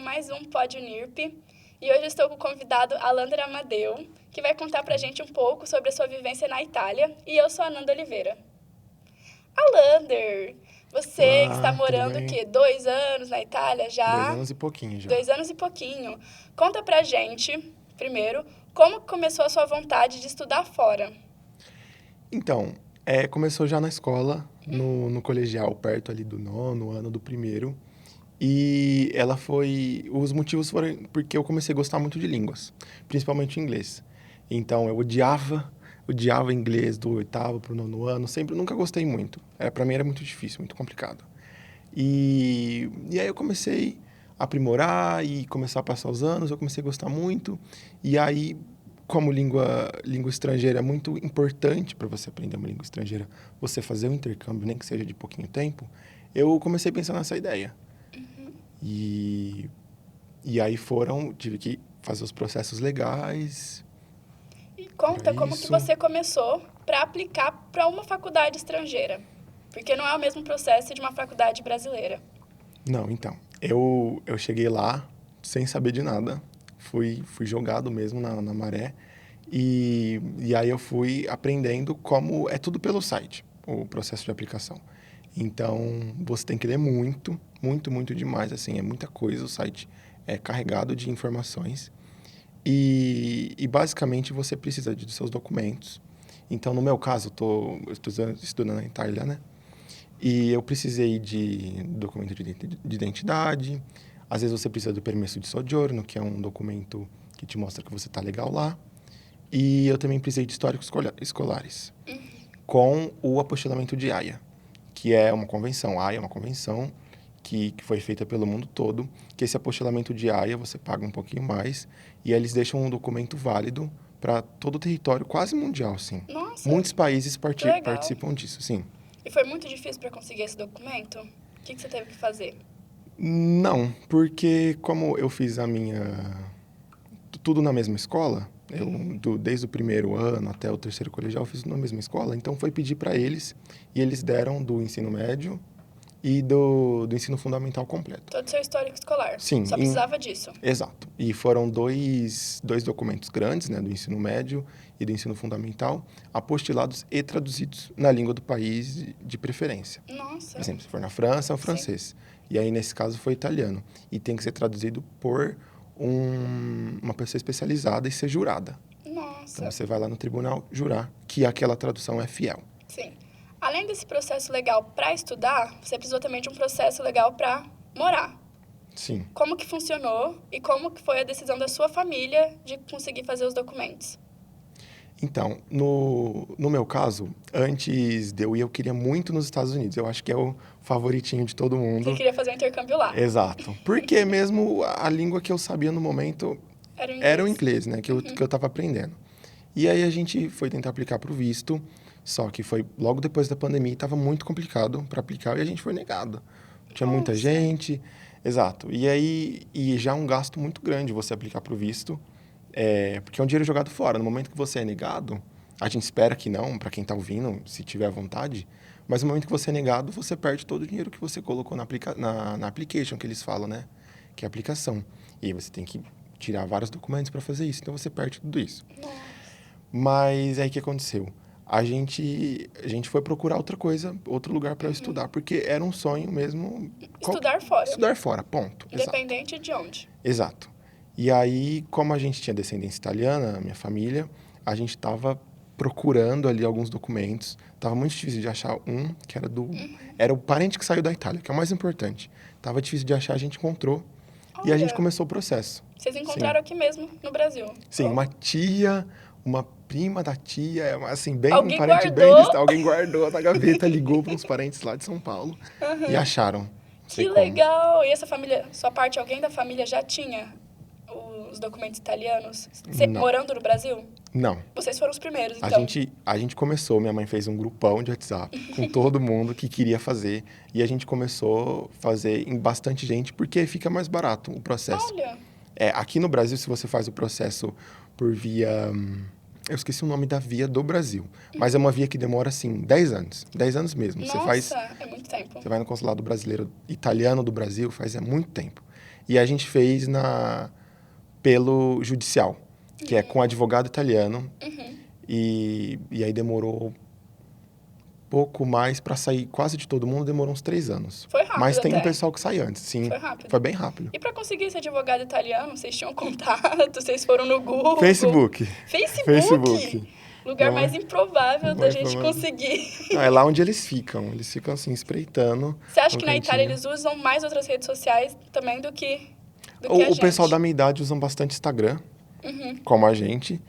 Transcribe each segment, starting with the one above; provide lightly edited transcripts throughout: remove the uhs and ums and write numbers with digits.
mais um Pod Unirp. E hoje eu estou com o convidado Alander Amadeu, que vai contar pra gente um pouco sobre a sua vivência na Itália. E eu sou a Nanda Oliveira. Alander, você que está Olá, tudo morando o bem? quê? 2 anos na Itália Dois já? anos e pouquinho já. 2 anos e pouquinho. Conta pra gente, primeiro, como começou a sua vontade de estudar fora? Então, começou já na escola, no colegial, perto ali do nono ano do primeiro. E os motivos foram porque eu comecei a gostar muito de línguas, principalmente inglês. Então, eu odiava inglês do oitavo pro nono ano, nunca gostei muito. Para mim era muito difícil, muito complicado. E aí eu comecei a aprimorar e começar a passar os anos, eu comecei a gostar muito. E aí, como língua estrangeira é muito importante para você aprender uma língua estrangeira, você fazer um intercâmbio, nem que seja de pouquinho tempo, eu comecei a pensar nessa ideia. E, e aí tive que fazer os processos legais E para conta como que isso. você começou para aplicar para uma faculdade estrangeira. Porque não é o mesmo processo de uma faculdade brasileira. Não, então, eu cheguei lá sem saber de nada, fui jogado mesmo na maré, e aí eu fui aprendendo como é tudo pelo site, o processo de aplicação. Então, você tem que ler muito, muito, muito demais, assim, é muita coisa, o site é carregado de informações, e basicamente você precisa dos seus documentos. Então, no meu caso, eu estou estudando na Itália, né? E eu precisei de documento de identidade. Às vezes você precisa do permesso de soggiorno, que é um documento que te mostra que você está legal lá. E eu também precisei de históricos escolares, com o apostilamento de Haia, que é uma convenção. A Haia é uma convenção que foi feita pelo mundo todo, que esse apostilamento de Haia você paga um pouquinho mais, e aí eles deixam um documento válido para todo o território, quase mundial, sim. Nossa, Muitos países que legal. participam disso, sim. E foi muito difícil para conseguir esse documento? O que você teve que fazer? Não, porque como eu fiz tudo na mesma escola, desde o primeiro ano até o terceiro colegial, eu fiz tudo na mesma escola, então foi pedir para eles, e eles deram do ensino médio e do ensino fundamental completo. Todo o seu histórico escolar. Sim, Só precisava disso. exato. E foram dois documentos grandes, né, do ensino médio e do ensino fundamental, apostilados e traduzidos na língua do país de preferência. Nossa. Por exemplo, se for na França, é o Sim. francês. E aí, nesse caso, foi italiano. E tem que ser traduzido por uma pessoa especializada e ser jurada. Nossa. Então, você vai lá no tribunal jurar que aquela tradução é fiel. Sim. Além desse processo legal para estudar, você precisou também de um processo legal para morar. Sim. Como que funcionou e como que foi a decisão da sua família de conseguir fazer os documentos? Então, no meu caso, antes de eu ir, eu queria muito nos Estados Unidos. Eu acho que é o favoritinho de todo mundo. Você queria fazer um intercâmbio lá. Exato. Porque mesmo a língua que eu sabia no momento era o inglês, né? Que eu estava aprendendo. E aí a gente foi tentar aplicar para o visto, só que foi logo depois da pandemia, estava muito complicado para aplicar e a gente foi negado. Tinha muita Nossa. gente, exato. E aí, já é um gasto muito grande você aplicar para o visto, porque é um dinheiro jogado fora. No momento que você é negado, a gente espera que não, para quem está ouvindo, se tiver vontade, mas no momento que você é negado, você perde todo o dinheiro que você colocou na application, que eles falam, né? Que é a aplicação. E aí você tem que tirar vários documentos para fazer isso, então você perde tudo isso. Nossa. Mas aí o que aconteceu? A gente foi procurar outra coisa, outro lugar para estudar, porque era um sonho mesmo. Estudar fora. Estudar fora, ponto. Independente de onde. Exato. E aí, como a gente tinha descendência italiana, minha família, a gente estava procurando ali alguns documentos. Tava muito difícil de achar um, que era o parente que saiu da Itália, que é o mais importante. Tava difícil de achar, a gente encontrou. E a gente Olha, começou o processo. vocês encontraram aqui mesmo, no Brasil. Sim, uma tia, uma prima da tia, assim, bem Alguém um parente bem guardou? distante. Alguém guardou na gaveta, ligou para uns parentes lá de São Paulo e acharam. Não sei Que como. legal! E essa família, sua parte, alguém da família já tinha os documentos italianos? Não. Morando no Brasil? Não. Vocês foram os primeiros, A então. gente começou, minha mãe fez um grupão de WhatsApp com todo mundo que queria fazer. E a gente começou a fazer em bastante gente, porque fica mais barato o processo. Olha, Aqui no Brasil, se você faz o processo por via... Eu esqueci o nome da via do Brasil. Mas é uma via que demora, assim, 10 anos. 10 anos mesmo. nossa, é muito tempo. Você vai no consulado brasileiro, italiano do Brasil, faz muito tempo. E a gente fez pelo judicial, que é com advogado italiano. E aí demorou pouco mais para sair quase de todo mundo, demorou uns 3 anos. Foi rápido Mas tem até. um pessoal que sai antes, sim. Foi rápido. Foi bem rápido. E para conseguir esse advogado italiano, vocês tinham contato, vocês foram no Google. Facebook. Facebook. Lugar Não é? mais improvável da Mais gente provável. conseguir. Não, é lá onde eles ficam assim, espreitando. Você acha no que na Itália cantinho. eles usam mais outras redes sociais também do que a O gente? pessoal da minha idade usam bastante Instagram, como a gente.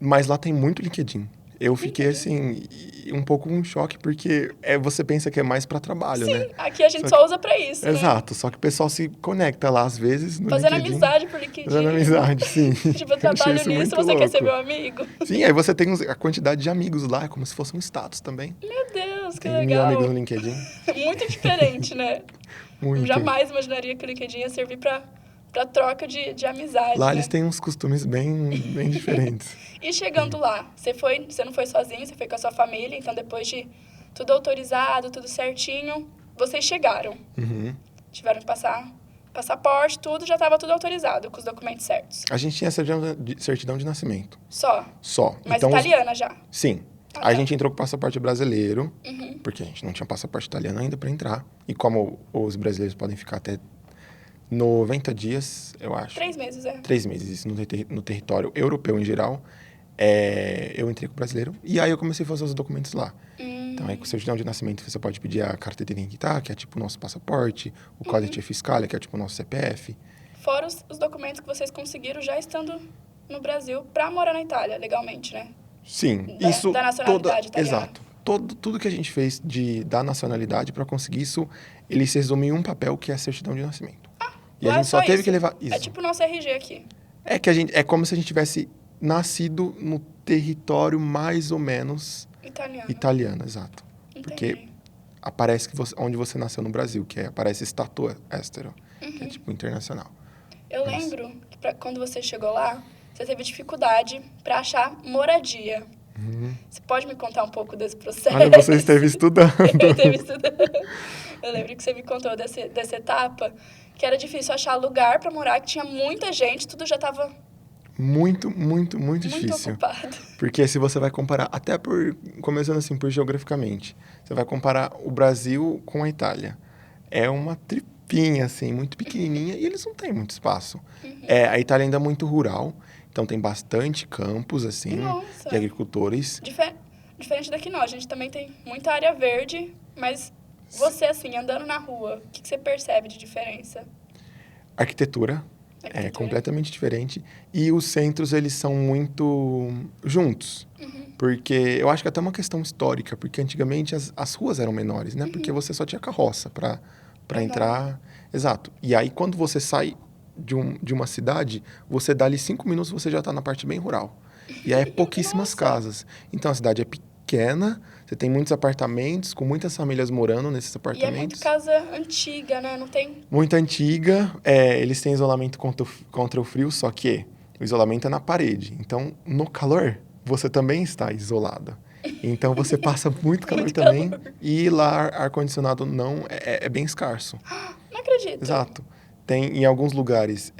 Mas lá tem muito LinkedIn. Eu fiquei, assim, um pouco em choque, porque você pensa que é mais para trabalho, né? Sim, aqui a gente só usa pra isso, né? Exato, só que o pessoal se conecta lá, às vezes, no Fazendo LinkedIn. amizade por LinkedIn. Fazendo amizade, sim. Tipo, eu achei trabalho isso nisso, muito você quer ser louco. meu amigo? Sim, aí você tem a quantidade de amigos lá, é como se fosse um status também. Meu Deus, que Tem 1000 legal. amigos no LinkedIn. Muito diferente, né? Muito. Jamais imaginaria que o LinkedIn ia servir pra troca de amizade, Lá né? eles têm uns costumes bem diferentes. E chegando lá, você não foi sozinho, você foi com a sua família, então depois de tudo autorizado, tudo certinho, vocês chegaram. Uhum. Tiveram que passar passaporte, tudo, já estava tudo autorizado, com os documentos certos. A gente tinha certidão de nascimento. Só. Só. Mas Então, italiana já. Sim. Ah, A tá. gente entrou com passaporte brasileiro, porque a gente não tinha passaporte italiano ainda para entrar. E como os brasileiros podem ficar até 90 dias, eu acho. 3 meses, é. 3 meses, isso no território europeu em geral. Eu entrei com o brasileiro e aí eu comecei a fazer os documentos lá. Então, aí com certidão de nascimento você pode pedir a carta de identidade, que é tipo o nosso passaporte, o códice fiscal, que é tipo o nosso CPF. Fora os documentos que vocês conseguiram já estando no Brasil pra morar na Itália, legalmente, né? Sim, Da- isso da nacionalidade italiana. exato. Tudo que a gente fez da nacionalidade para conseguir isso, ele se resume em um papel que é a certidão de nascimento. E a Lá é gente só teve isso. que levar isso. É tipo o nosso RG aqui. É que é como se a gente tivesse nascido no território mais ou menos Italiano. italiano, exato. Porque Entendi. aparece que onde você nasceu no Brasil, que aparece status estero, que é tipo internacional. Eu lembro que quando você chegou lá, você teve dificuldade pra achar moradia. Você pode me contar um pouco desse processo? Olha, você esteve estudando. Eu esteve estudando. Eu lembro que você me contou dessa etapa, que era difícil achar lugar pra morar, que tinha muita gente, tudo já estava Muito muito difícil. ocupado. Porque se você vai comparar, começando assim, por geograficamente, você vai comparar o Brasil com a Itália. É uma tripinha, assim, muito pequenininha e eles não têm muito espaço. A Itália ainda é muito rural, então tem bastante campos, assim, Nossa. de agricultores. Diferente daqui não, a gente também tem muita área verde, mas você, assim, andando na rua, o que você percebe de diferença? Arquitetura é Arquitetura? completamente diferente. E os centros, eles são muito juntos. Porque eu acho que até uma questão histórica, porque antigamente as ruas eram menores, né? Porque você só tinha carroça para entrar. Exato. E aí, quando você sai de uma cidade, você dá ali 5 minutos, você já está na parte bem rural. E aí é pouquíssimas Nossa. casas. Então, a cidade é pequena, você tem muitos apartamentos, com muitas famílias morando nesses E é apartamentos. muito casa antiga, né? Não tem... Muito antiga, eles têm isolamento contra o frio, só que o isolamento é na parede. Então, no calor, você também está isolado. Então, você passa muito calor Muito também. calor. E lá, ar-condicionado não é bem escasso. Não acredito. Exato. Tem, em alguns lugares,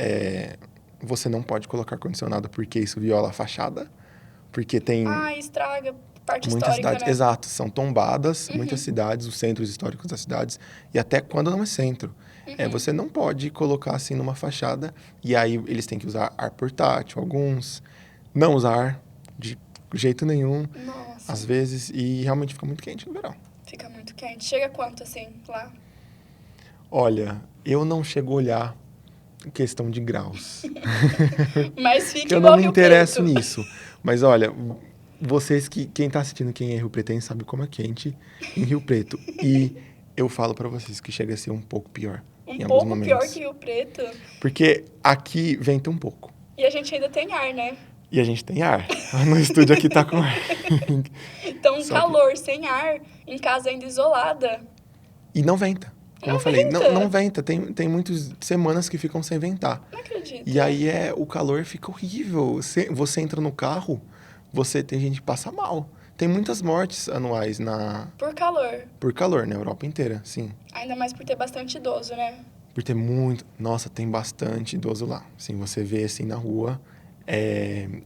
você não pode colocar ar-condicionado porque isso viola a fachada. Porque tem Ah, estraga parte muitas histórica, cidades. né? Exato, são tombadas, muitas cidades, os centros históricos das cidades. E até quando não é centro. Você não pode colocar assim numa fachada. E aí eles têm que usar ar portátil, alguns. Não usar de jeito nenhum, Nossa, às vezes. E realmente fica muito quente no verão. fica muito quente. Chega quanto, assim, lá? Olha, eu não chego a olhar questão de graus. Mas fica Que eu igual não me Rio interesso Preto. nisso. Mas olha, quem tá assistindo quem é Rio Pretense sabe como é quente em Rio Preto. E eu falo pra vocês que chega a ser um pouco pior Um em alguns pouco momentos. pior que Rio Preto. Porque aqui venta um pouco. E a gente ainda tem ar, né? E a gente tem ar. No estúdio aqui tá com ar. Então, um Só que- calor, sem ar, em casa ainda isolada. E não venta. Como Não eu falei, venta? não venta. Tem muitas semanas que ficam sem ventar. Não acredito. E aí o calor fica horrível. Você entra no carro, tem gente que passa mal. Tem muitas mortes anuais Por calor. por calor na Europa inteira, sim. Ainda mais por ter bastante idoso, né? Por ter muito... Nossa, tem bastante idoso lá. Assim, você vê assim na rua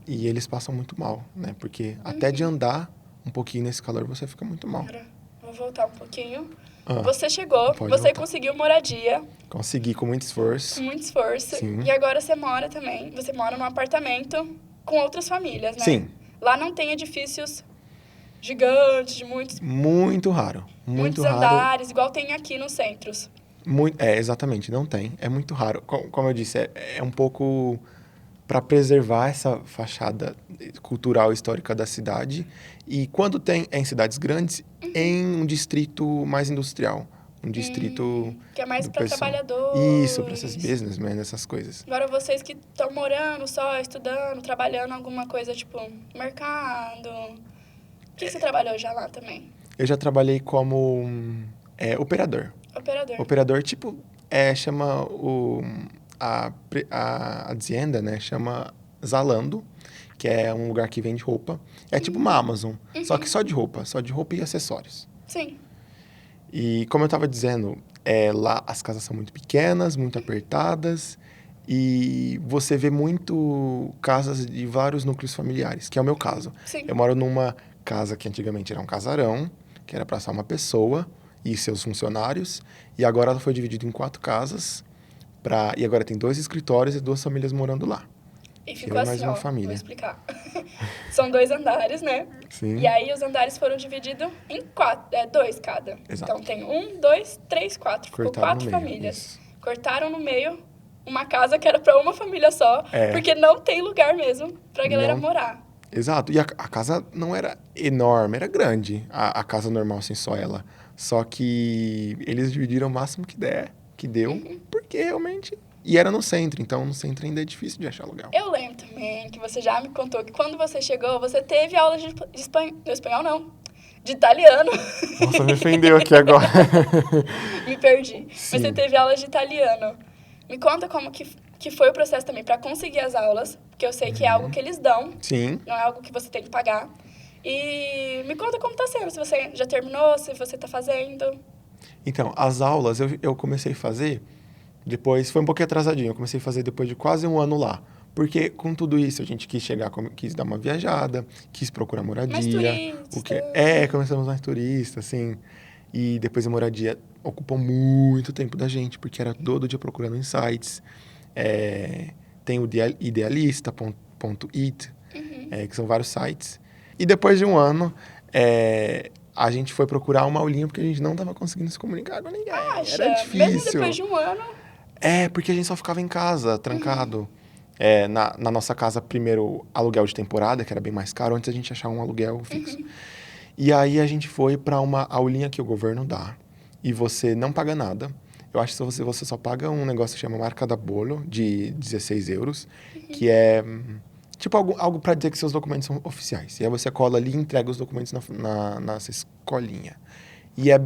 e eles passam muito mal, né? Porque até de andar um pouquinho nesse calor você fica muito mal. Agora, vou voltar um pouquinho. Ah, Você chegou, pode você voltar. conseguiu moradia Consegui com muito com esforço. muito esforço. Sim. E agora você mora também. Você mora num apartamento com outras famílias, né? Sim. Lá não tem edifícios gigantes, de Muito raro. Muito muitos raro. andares, igual tem aqui nos centros. Exatamente, não tem. É muito raro. Como eu disse, é um pouco para preservar essa fachada cultural e histórica da cidade. E quando tem é em cidades grandes, em um distrito mais industrial. Um distrito Que é mais do para pessoal. trabalhadores. Isso, para essas businessmen, essas coisas. Agora vocês que estão morando só, estudando, trabalhando alguma coisa tipo mercado. O que você trabalhou já lá também? Eu já trabalhei como operador. Operador. Operador, tipo, chama a Hacienda, né? Chama Zalando, que é um lugar que vende roupa. É tipo uma Amazon, só que só de roupa e acessórios. Sim. E como eu estava dizendo, lá as casas são muito pequenas, muito apertadas, e você vê muito casas de vários núcleos familiares, que é o meu caso. Sim. Eu moro numa casa que antigamente era um casarão, que era para só uma pessoa e seus funcionários, e agora ela foi dividida em 4 casas, e agora tem 2 escritórios e 2 famílias morando lá. E ficou Eu e mais assim, uma ó, família. vou explicar. São 2 andares, né? Sim. E aí os andares foram divididos em 2 cada. Exato. Então tem 1, 2, 3, 4. Ficou Cortaram 4 no meio, famílias. isso. Cortaram no meio uma casa que era para uma família só, porque não tem lugar mesmo pra galera Não. morar. Exato. E a casa não era enorme, era grande. A casa normal, assim, só ela. Só que eles dividiram o máximo que deu, porque realmente... E era no centro, então no centro ainda é difícil de achar lugar. Eu lembro também que você já me contou que quando você chegou, você teve aula de espanhol, não, de italiano. Nossa, me ofendeu aqui agora. Me perdi. Sim. Mas você teve aula de italiano. Me conta como que foi o processo também para conseguir as aulas, porque eu sei que é algo que eles dão, Sim. não é algo que você tem que pagar. E me conta como tá sendo, se você já terminou, se você tá fazendo. Então, as aulas eu comecei a fazer depois, foi um pouquinho atrasadinho, eu comecei a fazer depois de quase um ano lá. Porque com tudo isso a gente quis chegar, quis dar uma viajada, quis procurar moradia. Mais turista. Começamos mais turista, assim. E depois a moradia ocupou muito tempo da gente, porque era todo dia procurando em sites. Tem o idealista.it, que são vários sites. E depois de um ano, a gente foi procurar uma aulinha, porque a gente não estava conseguindo se comunicar com ninguém. Acha? Era difícil. Mesmo depois de um ano. Porque a gente só ficava em casa, trancado. Na nossa casa, primeiro, aluguel de temporada, que era bem mais caro, antes a gente achar um aluguel fixo. E aí a gente foi para uma aulinha que o governo dá, e você não paga nada. Eu acho que você só paga um negócio que chama marca da bolo, de 16 euros, que é tipo algo para dizer que seus documentos são oficiais. E aí você cola ali e entrega os documentos nessa escolinha. E é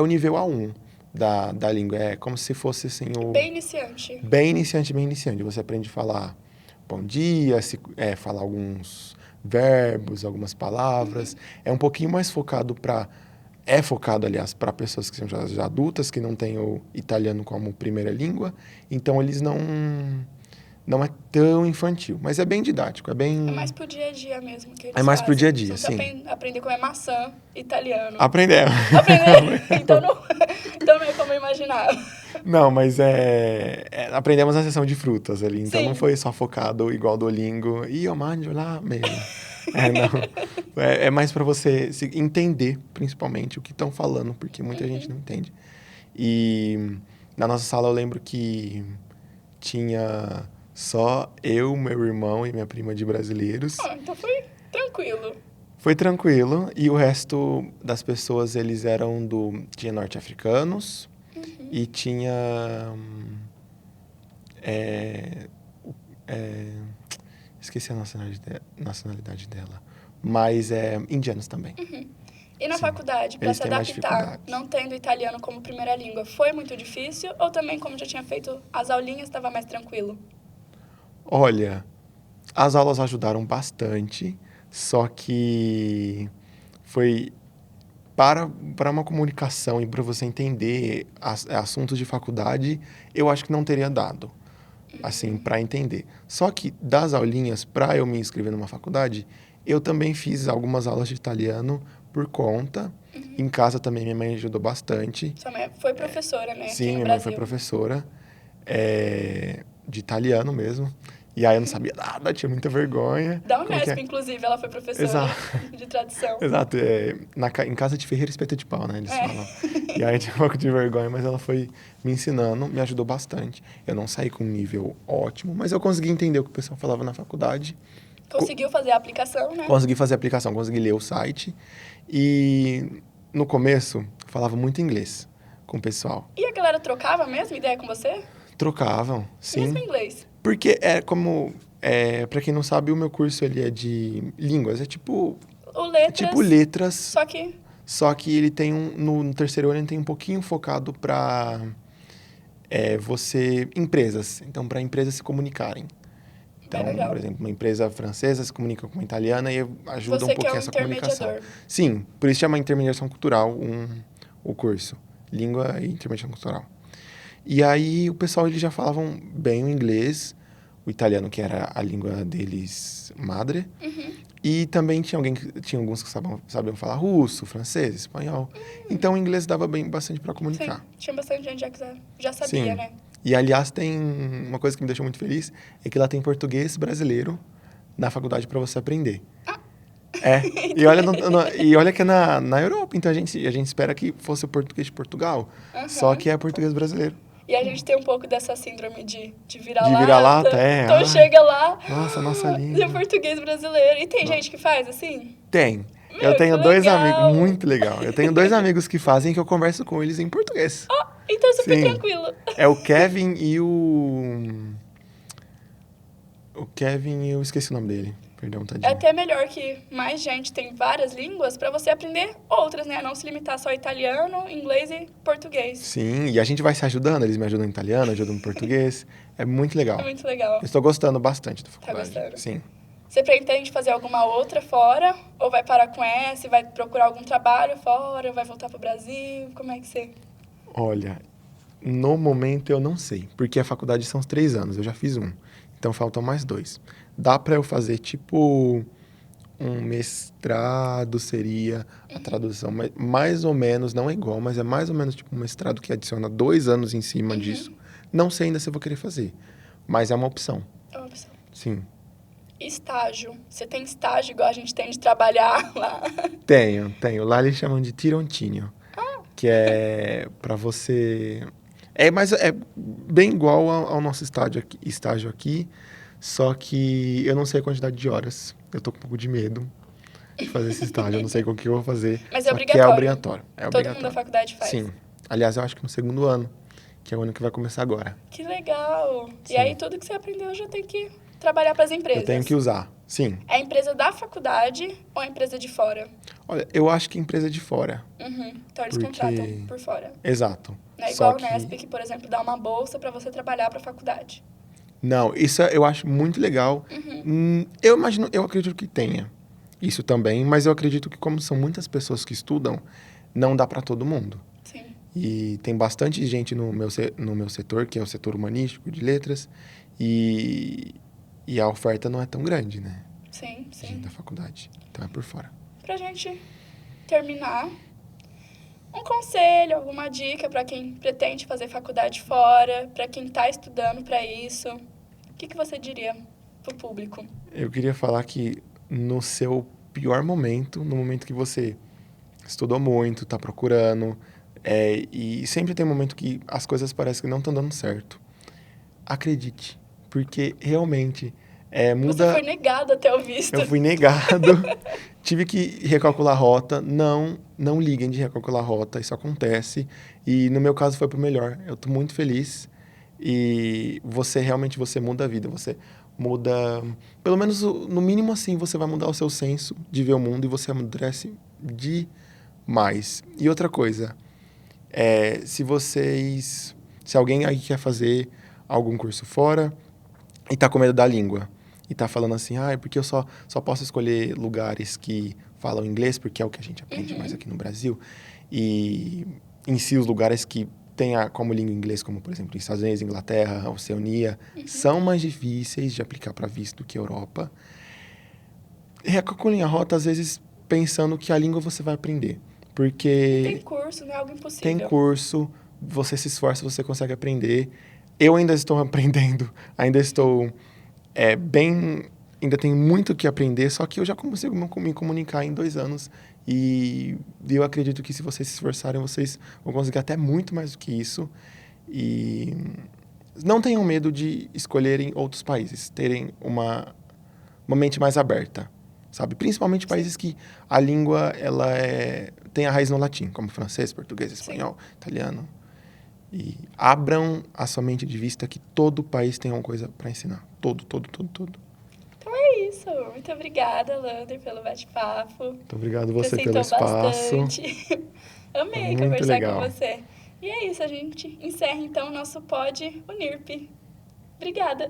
o nível A1 da língua. É como se fosse assim Bem iniciante. Bem iniciante. Você aprende a falar bom dia, falar alguns verbos, algumas palavras. É um pouquinho mais focado aliás, para pessoas que são já adultas, que não têm o italiano como primeira língua. Então, eles não é tão infantil, mas é bem didático, É mais pro dia a dia mesmo que eles mais pro dia a fazem. dia, Você sim. aprender como é maçã italiano. Aprendemos. Então não é como eu imaginava. Não, mas aprendemos na seção de frutas ali, então Sim. não foi só focado igual Duolingo, eu mangio lá mesmo. Não. É mais para você entender, principalmente, o que estão falando, porque muita gente não entende. E na nossa sala eu lembro que tinha só eu, meu irmão e minha prima de brasileiros. Então foi tranquilo. Foi tranquilo, e o resto das pessoas, eles eram tinha norte-africanos, e tinha esqueci a nacionalidade dela, mas indianos também. E na Sim. faculdade, para Eles se têm mais adaptar, dificuldade. não tendo italiano como primeira língua, foi muito difícil? Ou também, como já tinha feito as aulinhas, estava mais tranquilo? Olha, as aulas ajudaram bastante, só que foi para uma comunicação e para você entender assuntos de faculdade, eu acho que não teria dado, assim, para entender. Só que das aulinhas, para eu me inscrever numa faculdade, eu também fiz algumas aulas de italiano por conta. Em casa também minha mãe ajudou bastante. Sua mãe foi professora, né? Aqui Sim, no minha mãe foi Brasil. professora de italiano mesmo. E aí eu não sabia nada, tinha muita vergonha. Da Como que Unesp, é? inclusive, ela foi professora Exato. de tradução. Exato, em casa de ferreiro espeta de pau, né, eles É. falam. E aí tinha um pouco de vergonha, mas ela foi me ensinando, me ajudou bastante. Eu não saí com um nível ótimo, mas eu consegui entender o que o pessoal falava na faculdade. Conseguiu fazer a aplicação, né? Consegui fazer a aplicação, consegui ler o site. E no começo, eu falava muito inglês com o pessoal. E a galera trocava mesmo ideia com você? Trocavam, sim. Mesmo em inglês? Porque para quem não sabe, o meu curso ele é de línguas, é tipo letras, só que ele tem no terceiro ano ele tem um pouquinho focado para empresas, então para empresas se comunicarem. Então, legal. por exemplo, uma empresa francesa se comunica com uma italiana e ajuda Você um pouquinho que é um essa comunicação. intermediador. Sim, por isso chama intermediação cultural o curso, língua e intermediação cultural. E aí o pessoal eles já falavam bem o inglês, o italiano que era a língua deles madre, e também tinha alguns que sabiam falar russo, francês, espanhol. Então o inglês dava bastante para comunicar. Sim, tinha bastante gente já sabia, Sim. né? E, aliás, tem uma coisa que me deixou muito feliz, é que lá tem português brasileiro na faculdade para você aprender. E olha que é na Europa, então a gente espera que fosse o português de Portugal, só que é português brasileiro. E a gente tem um pouco dessa síndrome de vira-lata. De vira-lata, Então chega lá, nossa língua. é português brasileiro. E tem gente que faz assim? Tem. Meu, Eu tenho que dois legal. amigos, muito legal. Eu tenho 2 amigos que fazem que eu converso com eles em português. Então super Sim. tranquilo. É o Kevin e o Kevin, eu esqueci o nome dele. Perdão, É tadinho. até melhor que mais gente tem várias línguas para você aprender outras, né? Não se limitar só a italiano, inglês e português. Sim, e a gente vai se ajudando, eles me ajudam em italiano, ajudam em português. É muito legal. É muito legal. Eu estou gostando bastante da faculdade. gostando? Sim. Você pretende fazer alguma outra fora? Ou vai parar com essa? Vai procurar algum trabalho fora? Vai voltar pro Brasil? Como é que você... Olha, no momento eu não sei, porque a faculdade são 3 anos, eu já fiz um. Então faltam mais 2. Dá para eu fazer tipo um mestrado, seria a tradução, mais ou menos, não é igual, mas é mais ou menos tipo um mestrado que adiciona 2 anos em cima disso. Não sei ainda se eu vou querer fazer, mas é uma opção. É uma opção. Sim. Estágio. Você tem estágio igual a gente tem de trabalhar lá? Tenho. Lá eles chamam de tirontínio, que é para você... É bem igual ao nosso estágio aqui, só que eu não sei a quantidade de horas. Eu tô com um pouco de medo de fazer esse estágio. Eu não sei com o que eu vou fazer. Mas é só obrigatório. que é obrigatório. É Todo obrigatório. mundo da faculdade faz. Sim. Aliás, eu acho que no 2º ano, que é o ano que vai começar agora. Que legal. Sim. E aí tudo que você aprendeu já tem que trabalhar para as empresas. Eu tenho que usar, sim. É a empresa da faculdade ou a empresa de fora? Olha, eu acho que empresa de fora. Então eles Porque- contratam por fora. Exato. Não é Só igual o Nesp, que, por exemplo, dá uma bolsa para você trabalhar para a faculdade. Não, isso eu acho muito legal. Eu acredito que tenha isso também, mas eu acredito que como são muitas pessoas que estudam, não dá para todo mundo. Sim. E tem bastante gente no meu setor, que é o setor humanístico de letras, e a oferta não é tão grande, né? Sim, De gente da faculdade. Então é por fora. Pra gente terminar, um conselho, alguma dica para quem pretende fazer faculdade fora, para quem está estudando para isso, o que você diria pro público? Eu queria falar que no seu pior momento, no momento que você estudou muito, está procurando, e sempre tem um momento que as coisas parecem que não estão dando certo. Acredite, porque realmente muda... Você foi negado até o visto. Eu fui negado, tive que recalcular a rota. Não liguem de recalcular a rota, isso acontece. E no meu caso foi pro melhor. Eu tô muito feliz e realmente você muda a vida. Você muda, pelo menos no mínimo assim, você vai mudar o seu senso de ver o mundo e você amadurece demais. E outra coisa, se alguém aí quer fazer algum curso fora e tá com medo da língua, e tá falando assim, ah, é porque eu só posso escolher lugares que falam inglês, porque é o que a gente aprende mais aqui no Brasil. E em si, os lugares que têm como língua inglês, como por exemplo, Estados Unidos, Inglaterra, Oceania, são mais difíceis de aplicar para visto do que a Europa. Recalculem a rota, às vezes, pensando que a língua você vai aprender. Tem Porque curso, não é algo tem impossível. curso, você se esforça, você consegue aprender. Eu ainda estou aprendendo, ainda estou bem... Ainda tenho muito o que aprender, só que eu já consigo me comunicar em 2 anos. E eu acredito que se vocês se esforçarem, vocês vão conseguir até muito mais do que isso. E não tenham medo de escolherem outros países, terem uma mente mais aberta, sabe? Principalmente países que a língua tem a raiz no latim, como francês, português, espanhol, italiano. E abram a sua mente de vista que todo país tem uma coisa para ensinar. Todo, todo, todo, todo. Então é isso. Muito obrigada, Lander, pelo bate-papo. Muito obrigado você pelo Acrescentou espaço. bastante. Foi Amei muito conversar com legal. você. E é isso, a gente encerra então o nosso Pod Unirp. Obrigada.